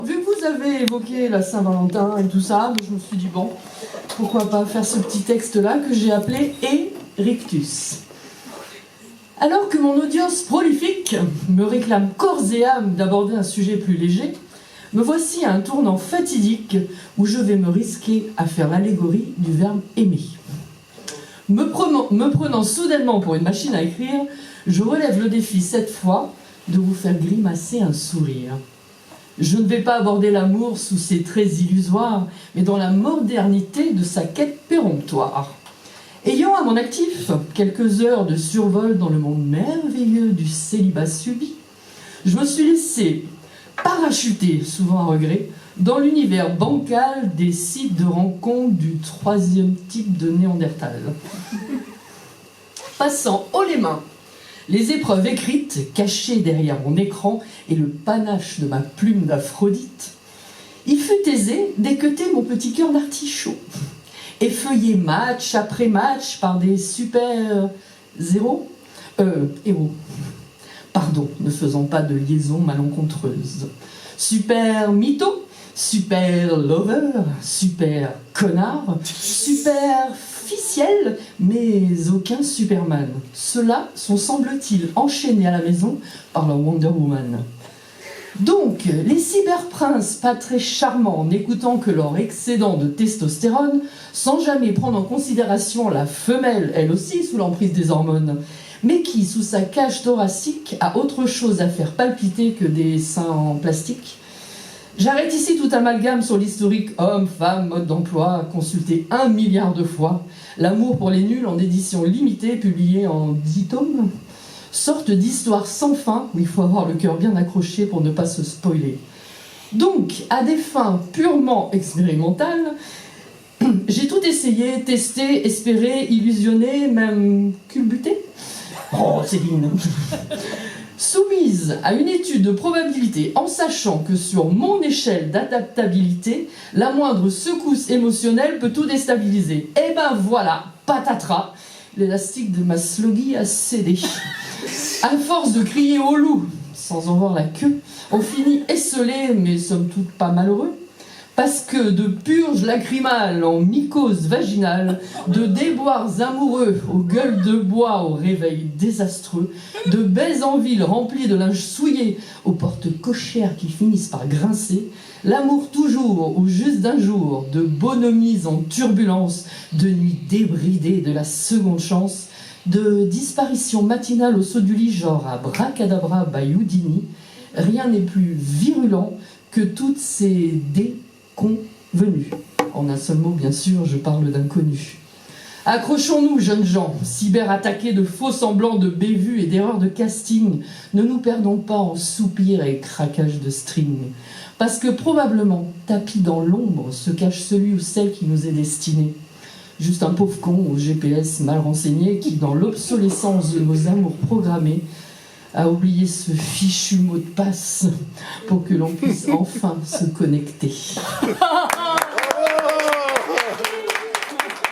Vu que vous avez évoqué la Saint-Valentin et tout ça, je me suis dit bon, pourquoi pas faire ce petit texte-là que j'ai appelé Rictus. Alors que mon audience prolifique me réclame corps et âme d'aborder un sujet plus léger, me voici à un tournant fatidique où je vais me risquer à faire l'allégorie du verbe aimer. Me prenant soudainement pour une machine à écrire, je relève le défi cette fois de vous faire grimacer un sourire. Je ne vais pas aborder l'amour sous ses traits illusoires, mais dans la modernité de sa quête péremptoire. Ayant à mon actif quelques heures de survol dans le monde merveilleux du célibat subi, je me suis laissé parachuter, souvent à regret, dans l'univers bancal des sites de rencontre du troisième type de Néandertal. Passant haut les mains les épreuves écrites cachées derrière mon écran et le panache de ma plume d'Aphrodite, il fut aisé d'équeuter mon petit cœur d'artichaut, effeuillé match après match par des héros. Pardon, ne faisons pas de liaison malencontreuse. Super mytho, super lover, super connard, super ficiel, mais aucun Superman. Ceux-là sont, semble-t-il, enchaînés à la maison par leur Wonder Woman. Donc, les cyberprinces pas très charmants n'écoutant que leur excédent de testostérone, sans jamais prendre en considération la femelle, elle aussi sous l'emprise des hormones, mais qui, sous sa cage thoracique, a autre chose à faire palpiter que des seins en plastique. J'arrête ici tout amalgame sur l'historique homme, femme, mode d'emploi, consulté 1 milliard de fois. L'amour pour les nuls en édition limitée, publiée en 10 tomes. Sorte d'histoire sans fin où il faut avoir le cœur bien accroché pour ne pas se spoiler. Donc, à des fins purement expérimentales, j'ai tout essayé, testé, espéré, illusionné, même culbuté. Oh, Céline. Soumise à une étude de probabilité en sachant que sur mon échelle d'adaptabilité, la moindre secousse émotionnelle peut tout déstabiliser. Et ben voilà, patatras, l'élastique de ma sloggy a cédé. À force de crier au loup, sans en voir la queue, on finit esselé, mais somme toute pas malheureux. Parce que de purges lacrymales en mycose vaginale, de déboires amoureux aux gueules de bois au réveil désastreux, de baises en ville remplies de linge souillé aux portes cochères qui finissent par grincer, l'amour toujours au juste d'un jour, de bonhomies en turbulence, de nuits débridées de la seconde chance, de disparitions matinales au saut du lit genre à Bracadabra by Houdini, rien n'est plus virulent que toutes ces convenu. En un seul mot, bien sûr, je parle d'inconnu. Accrochons-nous, jeunes gens, cyberattaqués de faux semblants de bévues et d'erreurs de casting. Ne nous perdons pas en soupirs et craquages de string. Parce que probablement, tapis dans l'ombre, se cache celui ou celle qui nous est destiné. Juste un pauvre con au GPS mal renseigné qui, dans l'obsolescence de nos amours programmés, a oublié ce fichu mot de passe pour que l'on puisse enfin se connecter.